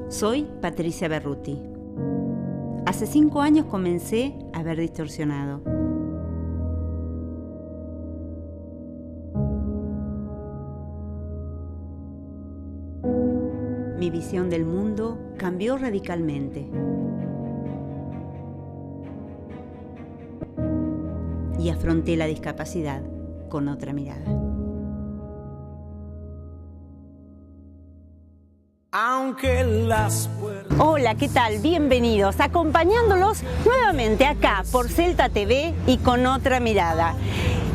Soy Patricia Berruti. Hace 5 años comencé a ver distorsionado. Mi visión del mundo cambió radicalmente. Y afronté la discapacidad con otra mirada. Hola, ¿qué tal? Bienvenidos, acompañándolos nuevamente acá por Celta TV y con otra mirada.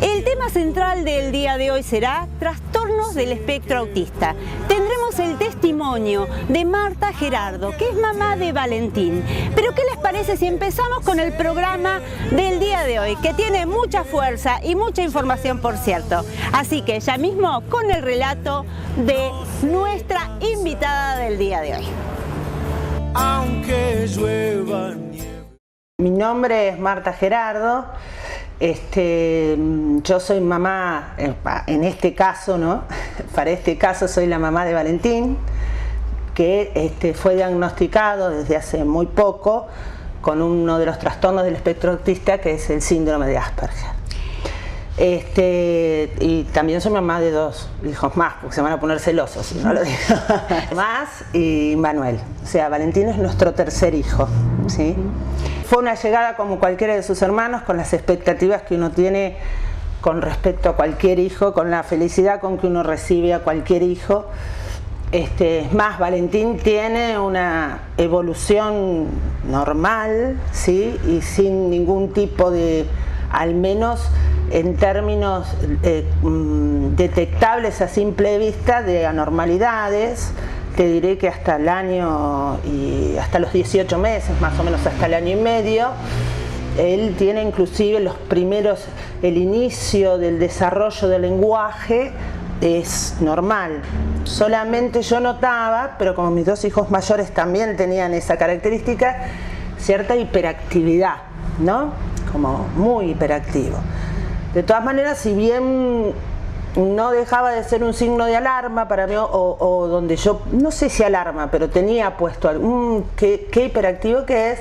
El tema central del día de hoy será trastornos del espectro autista. Tendremos el testimonio de Marta Gerardo, que es mamá de Valentín. Pero ¿qué les parece si empezamos con el programa del día de hoy, que tiene mucha fuerza y mucha información, por cierto? Así que ya mismo con el relato de nuestra invitada del día de hoy. Aunque llueva nieve. Mi nombre es Marta Gerardo. Yo soy mamá, en este caso, ¿no? Para este caso soy la mamá de Valentín, que fue diagnosticado desde hace muy poco con uno de los trastornos del espectro autista, que es el síndrome de Asperger. Y también soy mamá de 2 hijos más, porque se van a poner celosos si no lo digo. Más y Manuel. O sea, Valentín es nuestro tercer hijo, ¿sí? Fue una llegada como cualquiera de sus hermanos, con las expectativas que uno tiene con respecto a cualquier hijo, con la felicidad con que uno recibe a cualquier hijo. Es más, Valentín tiene una evolución normal, ¿sí? Y sin ningún tipo de, al menos en términos detectables a simple vista, de anormalidades. Te diré que hasta el año y hasta los 18 meses, más o menos hasta el año y medio, él tiene inclusive los primeros, el inicio del desarrollo del lenguaje es normal. Solamente yo notaba, pero como mis 2 hijos mayores también tenían esa característica, cierta hiperactividad, ¿no? Como muy hiperactivo. De todas maneras, si bien no dejaba de ser un signo de alarma para mí, o donde yo, no sé si alarma, pero tenía puesto qué hiperactivo que es,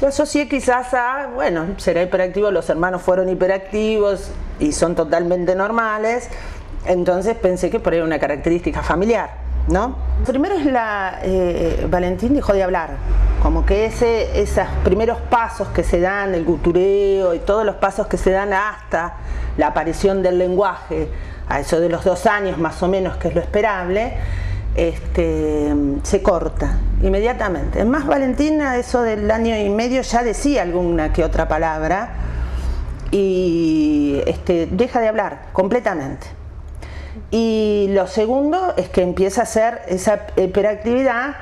lo asocié quizás a, bueno, será hiperactivo, los hermanos fueron hiperactivos y son totalmente normales, entonces pensé que por ahí era una característica familiar, ¿no? Primero es Valentín dejó de hablar, como que esos primeros pasos que se dan, el gutureo y todos los pasos que se dan hasta la aparición del lenguaje, a eso de los 2 años más o menos, que es lo esperable, se corta inmediatamente. Es más, Valentín a eso del año y medio ya decía alguna que otra palabra y deja de hablar completamente. Y lo segundo es que empieza a hacer esa hiperactividad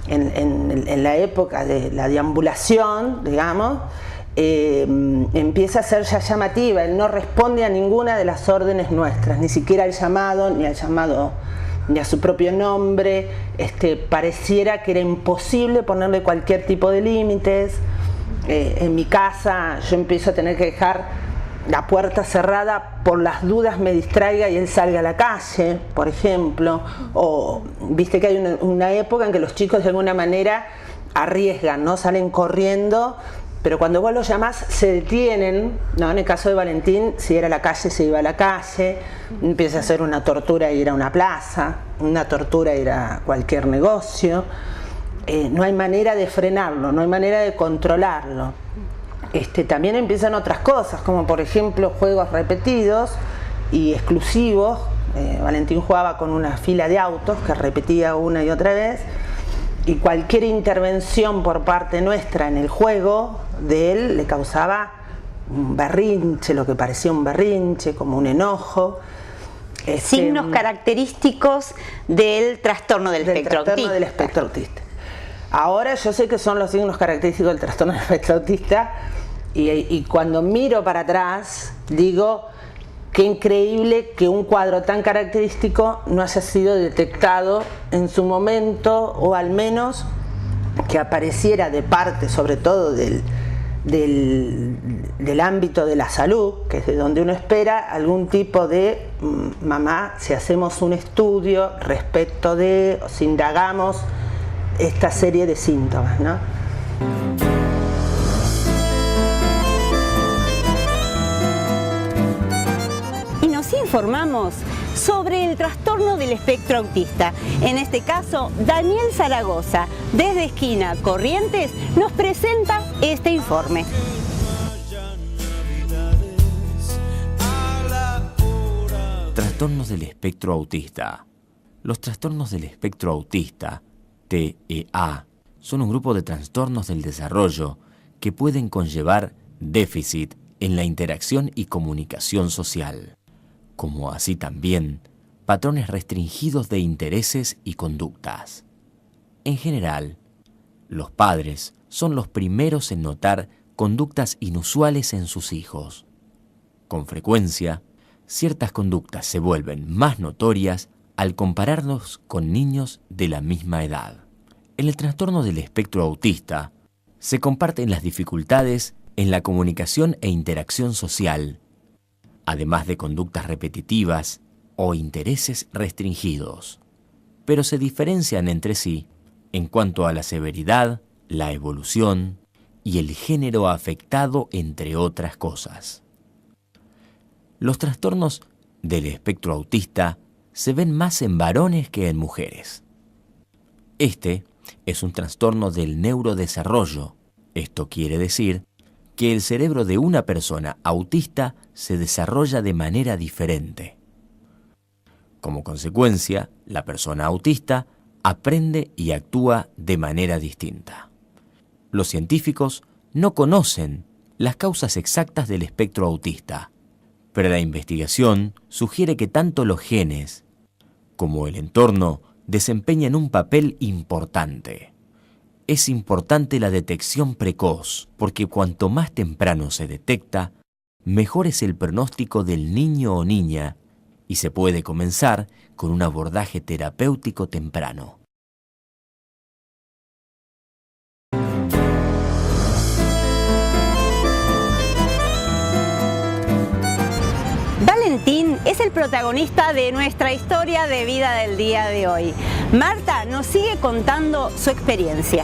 en la época de la deambulación, digamos, empieza a ser ya llamativa. Él no responde a ninguna de las órdenes nuestras, ni siquiera al llamado, ni a su propio nombre. Pareciera que era imposible ponerle cualquier tipo de límites. En mi casa yo empiezo a tener que dejar la puerta cerrada por las dudas me distraiga y él salga a la calle, por ejemplo. O viste que hay una época en que los chicos de alguna manera arriesgan, ¿no? Salen corriendo, pero cuando vos los llamás se detienen, ¿no? En el caso de Valentín, si era a la calle, se iba a la calle. Empieza a ser una tortura ir a una plaza, una tortura ir a cualquier negocio. No hay manera de frenarlo, no hay manera de controlarlo. También empiezan otras cosas, como por ejemplo juegos repetidos y exclusivos. Valentín jugaba con una fila de autos que repetía una y otra vez, y cualquier intervención por parte nuestra en el juego de él le causaba un berrinche, lo que parecía un berrinche, como un enojo. Signos característicos del trastorno del espectro autista. Ahora yo sé que son los signos característicos del trastorno del espectro autista, y cuando miro para atrás digo, qué increíble que un cuadro tan característico no haya sido detectado en su momento, o al menos que apareciera de parte, sobre todo del ámbito de la salud, que es de donde uno espera algún tipo de mamá, si hacemos un estudio respecto de, o si indagamos esta serie de síntomas, ¿no? Y nos informamos sobre el trastorno del espectro autista. En este caso, Daniel Zaragoza, desde Esquina Corrientes, nos presenta este informe. Trastornos del espectro autista. Los trastornos del espectro autista, TEA, son un grupo de trastornos del desarrollo que pueden conllevar déficit en la interacción y comunicación social, como así también patrones restringidos de intereses y conductas. En general, los padres son los primeros en notar conductas inusuales en sus hijos. Con frecuencia, ciertas conductas se vuelven más notorias al compararnos con niños de la misma edad. En el trastorno del espectro autista se comparten las dificultades en la comunicación e interacción social, además de conductas repetitivas o intereses restringidos, pero se diferencian entre sí en cuanto a la severidad, la evolución y el género afectado, entre otras cosas. Los trastornos del espectro autista se ven más en varones que en mujeres. Este es un trastorno del neurodesarrollo. Esto quiere decir que el cerebro de una persona autista se desarrolla de manera diferente. Como consecuencia, la persona autista aprende y actúa de manera distinta. Los científicos no conocen las causas exactas del espectro autista, pero la investigación sugiere que tanto los genes como el entorno desempeñan un papel importante. Es importante la detección precoz, porque cuanto más temprano se detecta, mejor es el pronóstico del niño o niña y se puede comenzar con un abordaje terapéutico temprano. Valentín es el protagonista de nuestra historia de vida del día de hoy. Marta nos sigue contando su experiencia.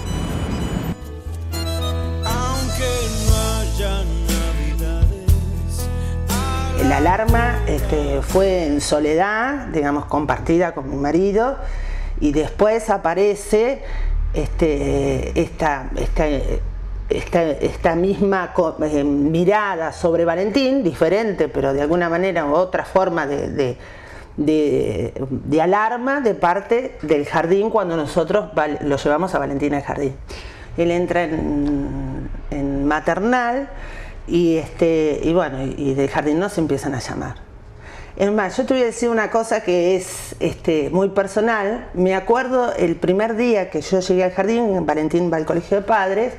Aunque no haya navidades. La alarma fue en soledad, digamos, compartida con mi marido, y después aparece esta misma mirada sobre Valentín, diferente, pero de alguna manera otra forma de alarma de parte del jardín cuando nosotros lo llevamos a Valentín al jardín. Él entra en maternal y del jardín nos empiezan a llamar. Es más, yo te voy a decir una cosa que es muy personal. Me acuerdo el primer día que yo llegué al jardín, Valentín va al colegio de padres,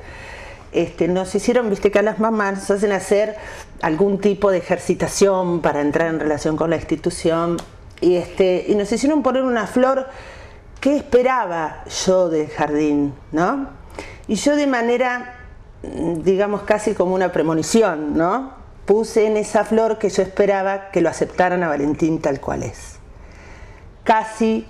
nos hicieron, viste que a las mamás nos hacen hacer algún tipo de ejercitación para entrar en relación con la institución, y nos hicieron poner una flor que esperaba yo del jardín, ¿no? Y yo de manera, digamos, casi como una premonición, ¿no? Puse en esa flor que yo esperaba que lo aceptaran a Valentín tal cual es. Casi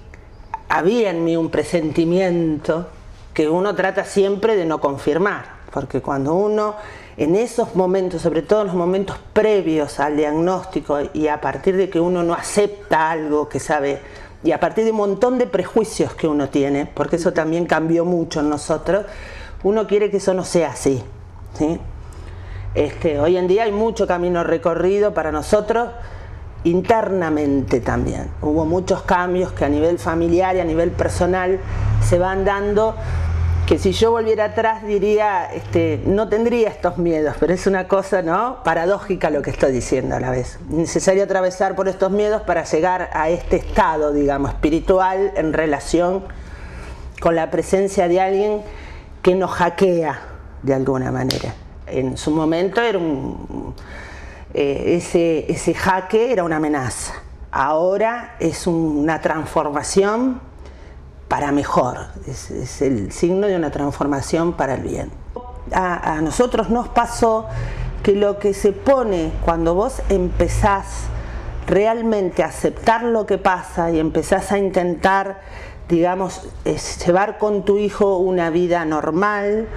había en mí un presentimiento que uno trata siempre de no confirmar. Porque cuando uno, en esos momentos, sobre todo en los momentos previos al diagnóstico, y a partir de que uno no acepta algo que sabe, y a partir de un montón de prejuicios que uno tiene, porque eso también cambió mucho en nosotros, uno quiere que eso no sea así, ¿sí? Hoy en día hay mucho camino recorrido para nosotros, internamente también. Hubo muchos cambios que a nivel familiar y a nivel personal se van dando, que si yo volviera atrás diría, no tendría estos miedos, pero es una cosa, ¿no?, paradójica lo que estoy diciendo a la vez. Necesario atravesar por estos miedos para llegar a este estado, digamos, espiritual en relación con la presencia de alguien que nos hackea de alguna manera. En su momento era ese jaque era una amenaza. Ahora es una transformación para mejor, es el signo de una transformación para el bien. A nosotros nos pasó que lo que se pone cuando vos empezás realmente aceptar lo que pasa y empezás a intentar, digamos, llevar con tu hijo una vida normal,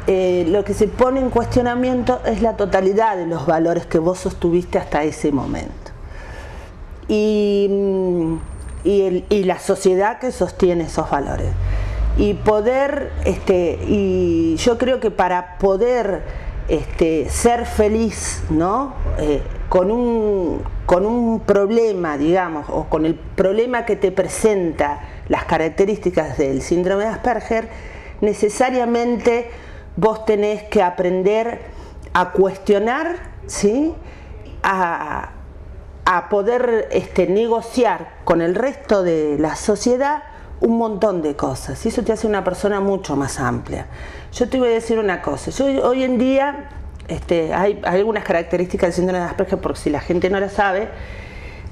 lo que se pone en cuestionamiento es la totalidad de los valores que vos sostuviste hasta ese momento. Y la sociedad que sostiene esos valores. Y poder, y yo creo que para poder ser feliz, ¿no? Con un problema, digamos, o con el problema que te presenta las características del síndrome de Asperger, necesariamente vos tenés que aprender a cuestionar, ¿sí? A poder negociar con el resto de la sociedad un montón de cosas, y eso te hace una persona mucho más amplia. Yo te voy a decir una cosa, hoy en día hay algunas características del síndrome de Asperger, porque si la gente no la sabe,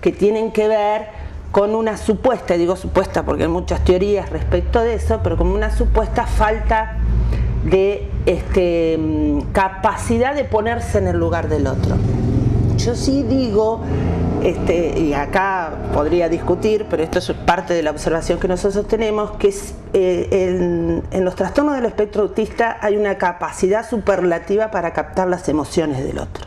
que tienen que ver con una supuesta, digo supuesta porque hay muchas teorías respecto de eso, pero como una supuesta falta de capacidad de ponerse en el lugar del otro. Yo sí digo, y acá podría discutir, pero esto es parte de la observación que nosotros tenemos, que en los trastornos del espectro autista hay una capacidad superlativa para captar las emociones del otro.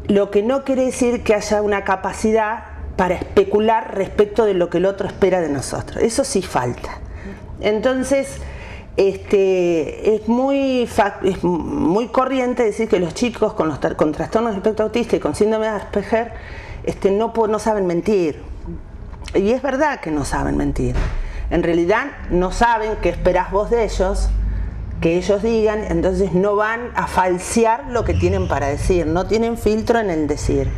Lo que no quiere decir que haya una capacidad para especular respecto de lo que el otro espera de nosotros. Eso sí falta. Entonces, es muy corriente decir que los chicos con trastornos del espectro autista y con síndrome de Asperger no saben mentir. Y es verdad que no saben mentir. En realidad no saben qué esperás vos de ellos, que ellos digan, entonces no van a falsear lo que tienen para decir, no tienen filtro en el decir.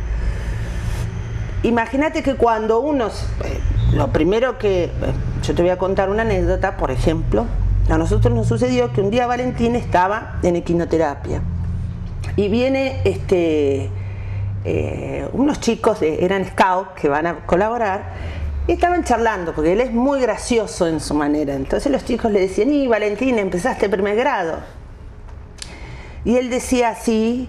Imagínate que cuando lo primero que... yo te voy a contar una anécdota, por ejemplo. A nosotros nos sucedió que un día Valentín estaba en equinoterapia y viene unos chicos eran scouts que van a colaborar y estaban charlando, porque él es muy gracioso en su manera. Entonces los chicos le decían: y Valentín, empezaste primer grado. Y él decía sí.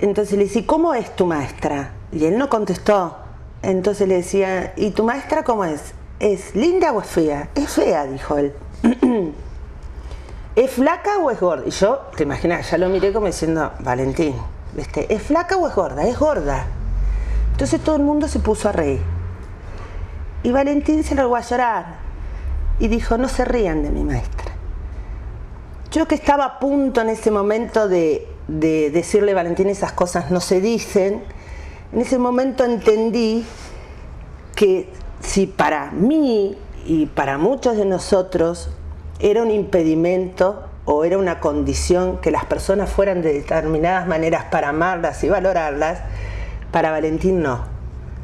Entonces le decía: ¿cómo es tu maestra? Y él no contestó. Entonces le decía: ¿y tu maestra cómo es? ¿Es linda o es fea? Es fea, dijo él. ¿Es flaca o es gorda? Y yo, te imaginas, ya lo miré como diciendo: Valentín, ¿es flaca o es gorda? Es gorda. Entonces todo el mundo se puso a reír. Y Valentín se largó a llorar y dijo: no se rían de mi maestra. Yo, que estaba a punto en ese momento de decirle: Valentín, esas cosas no se dicen, en ese momento entendí que si para mí y para muchos de nosotros era un impedimento o era una condición que las personas fueran de determinadas maneras para amarlas y valorarlas, para Valentín no.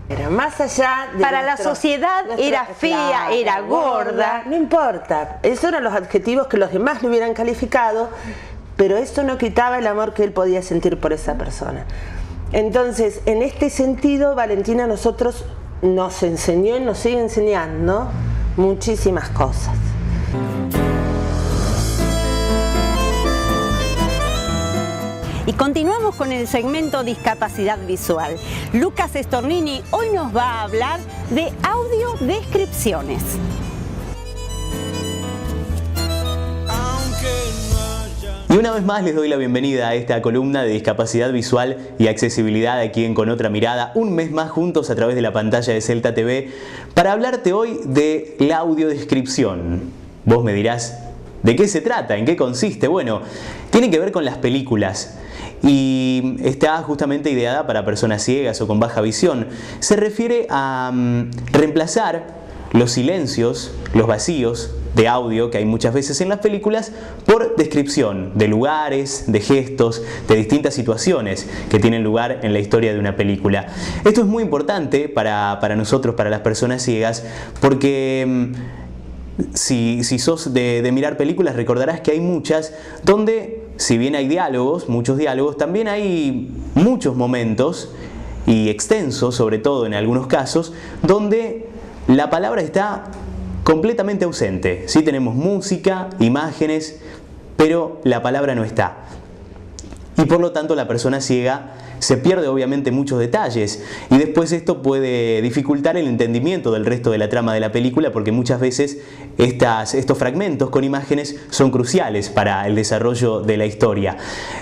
Era más allá de... Para la sociedad era fea, era gorda. No importa, esos eran los adjetivos que los demás le hubieran calificado, pero eso no quitaba el amor que él podía sentir por esa persona. Entonces, en este sentido, Valentín a nosotros nos enseñó y nos sigue enseñando muchísimas cosas. Y continuamos con el segmento Discapacidad Visual. Lucas Stornini hoy nos va a hablar de audiodescripciones. Y una vez más les doy la bienvenida a esta columna de discapacidad visual y accesibilidad aquí en Con Otra Mirada, un mes más juntos a través de la pantalla de Celta TV, para hablarte hoy de la audiodescripción. Vos me dirás, ¿de qué se trata? ¿En qué consiste? Bueno, tiene que ver con las películas y está justamente ideada para personas ciegas o con baja visión. Se refiere a reemplazar los silencios, los vacíos de audio que hay muchas veces en las películas por descripción de lugares, de gestos, de distintas situaciones que tienen lugar en la historia de una película. Esto es muy importante para nosotros, para las personas ciegas, porque si sos de mirar películas, recordarás que hay muchas donde, si bien hay diálogos, muchos diálogos, también hay muchos momentos, y extensos sobre todo en algunos casos, donde la palabra está completamente ausente. Sí tenemos música, imágenes, pero la palabra no está. Y por lo tanto la persona ciega se pierde obviamente muchos detalles y después esto puede dificultar el entendimiento del resto de la trama de la película, porque muchas veces estos fragmentos con imágenes son cruciales para el desarrollo de la historia.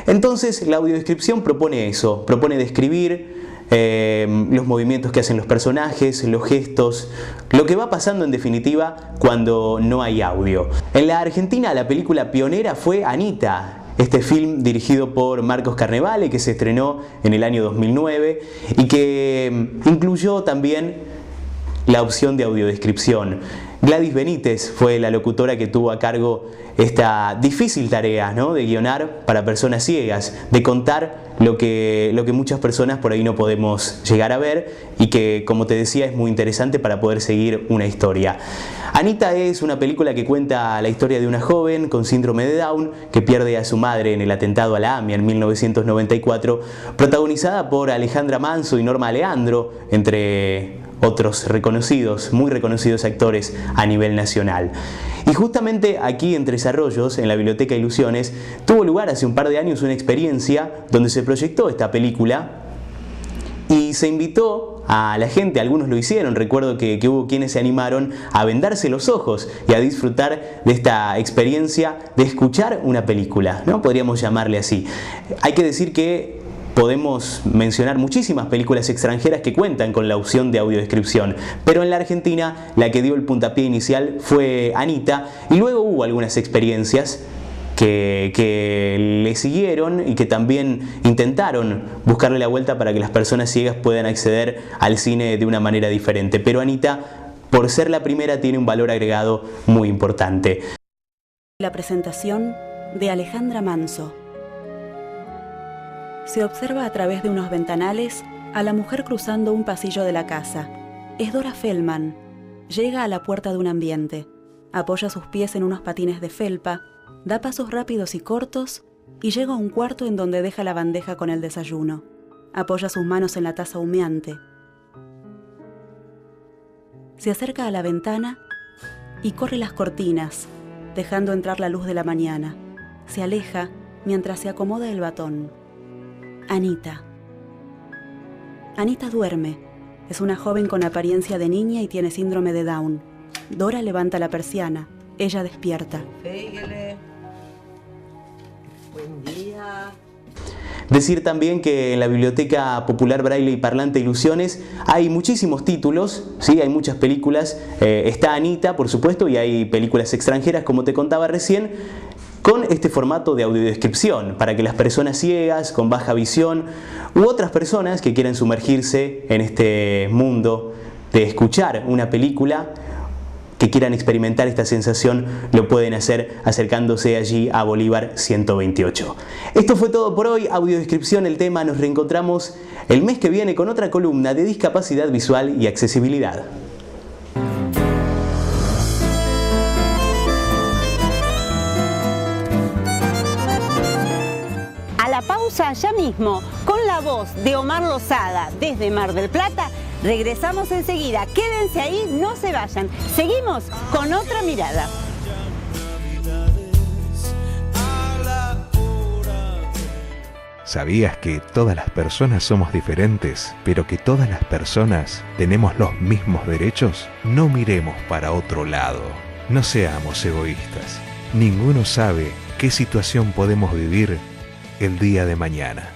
Entonces la audiodescripción propone eso, propone describir los movimientos que hacen los personajes, los gestos, lo que va pasando en definitiva cuando no hay audio. En la Argentina la película pionera fue Anita, este film dirigido por Marcos Carnevale, que se estrenó en el año 2009 y que incluyó también la opción de audiodescripción. Gladys Benítez fue la locutora que tuvo a cargo esta difícil tarea, ¿no?, de guionar para personas ciegas, de contar lo que muchas personas por ahí no podemos llegar a ver y que, como te decía, es muy interesante para poder seguir una historia. Anita es una película que cuenta la historia de una joven con síndrome de Down que pierde a su madre en el atentado a la AMIA en 1994, protagonizada por Alejandra Manso y Norma Leandro, entre otros reconocidos, muy reconocidos actores a nivel nacional. Y justamente aquí en Tres Arroyos, en la Biblioteca Ilusiones, tuvo lugar hace un par de años una experiencia donde se proyectó esta película y se invitó a la gente, algunos lo hicieron, recuerdo que hubo quienes se animaron a vendarse los ojos y a disfrutar de esta experiencia de escuchar una película, ¿no? Podríamos llamarle así. Hay que decir que podemos mencionar muchísimas películas extranjeras que cuentan con la opción de audiodescripción, pero en la Argentina la que dio el puntapié inicial fue Anita, y luego hubo algunas experiencias que le siguieron y que también intentaron buscarle la vuelta para que las personas ciegas puedan acceder al cine de una manera diferente. Pero Anita, por ser la primera, tiene un valor agregado muy importante. La presentación de Alejandra Manso. Se observa a través de unos ventanales a la mujer cruzando un pasillo de la casa. Es Dora Feldman. Llega a la puerta de un ambiente. Apoya sus pies en unos patines de felpa, da pasos rápidos y cortos y llega a un cuarto en donde deja la bandeja con el desayuno. Apoya sus manos en la taza humeante. Se acerca a la ventana y corre las cortinas, dejando entrar la luz de la mañana. Se aleja mientras se acomoda el batón. Anita. Anita duerme. Es una joven con apariencia de niña y tiene síndrome de Down. Dora levanta la persiana. Ella despierta. Buen día. Decir también que en la Biblioteca Popular Braille y Parlante Ilusiones hay muchísimos títulos, ¿sí? Hay muchas películas. Está Anita, por supuesto, y hay películas extranjeras, como te contaba recién, con este formato de audiodescripción, para que las personas ciegas, con baja visión, u otras personas que quieran sumergirse en este mundo de escuchar una película, que quieran experimentar esta sensación, lo pueden hacer acercándose allí a Bolívar 128. Esto fue todo por hoy, audiodescripción el tema. Nos reencontramos el mes que viene con otra columna de discapacidad visual y accesibilidad. Pausa ya mismo con la voz de Omar Lozada desde Mar del Plata. Regresamos enseguida. Quédense ahí, no se vayan. Seguimos con Otra Mirada. ¿Sabías que todas las personas somos diferentes, pero que todas las personas tenemos los mismos derechos? No miremos para otro lado. No seamos egoístas. Ninguno sabe qué situación podemos vivir el día de mañana.